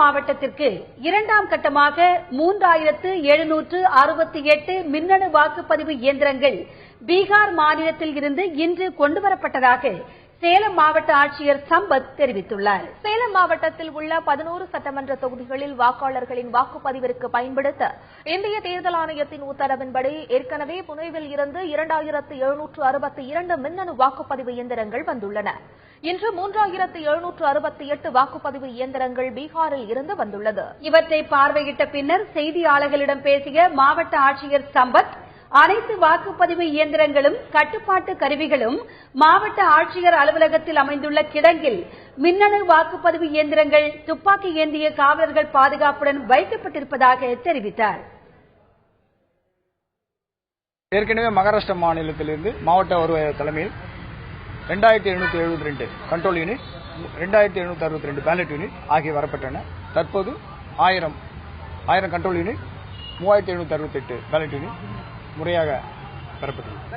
மாவட்டத்திற்கு இரண்டாம் கட்டமாக 3768 மின்னணு வாக்குப்பதிவு இயந்திரங்கள் பீகார் மாநிலத்தில் இருந்து இன்று கொண்டுவரப்பட்டதாக சேலம் மாவட்ட ஆட்சியர் சம்பத் தெரிவித்துள்ளார். சேலம் மாவட்டத்தில் உள்ள 11 சட்டமன்ற தொகுதிகளில் வாக்காளர்களின் வாக்குப்பதிவிற்கு பயன்படுத்த இந்திய தேர்தல் ஆணையத்தின் உத்தரவின்படி ஏற்கனவே புனேவில் இருந்து 2762 மின்னணு வாக்குப்பதிவு இயந்திரங்கள் வந்துள்ளன. இன்று 3768 வாக்குப்பதிவு இயந்திரங்கள் பீகாரில் இருந்து வந்துள்ளது. இவற்றை பார்வையிட்ட பின்னர் செய்தியாளர்களிடம் பேசிய மாவட்ட ஆட்சியர் சம்பத், அனைத்து வாக்குப்பதிவு இயந்திரங்களும் கட்டுப்பாட்டு கருவிகளும் மாவட்ட ஆட்சியர் அலுவலகத்தில் அமைந்துள்ள கிடங்கில் மின்னணு வாக்குப்பதிவு இயந்திரங்கள் துப்பாக்கி ஏந்திய காவலர்கள் பாதுகாப்புடன் வைக்கப்பட்டிருப்பதாக தெரிவித்தார். ஏற்கனவே மகாராஷ்டிரா மாநிலத்திலிருந்து மாவட்ட வருவாய் தலைமையில் 2772 கண்ட்ரோல் யூனிட், 2762 பேலட் யூனிட் ஆகிய வரப்பட்டன. தற்போது 1000 கண்ட்ரோல் யூனிட், 3768 பேலட் யூனிட் முறையாக பெறப்பட்டுள்ளது.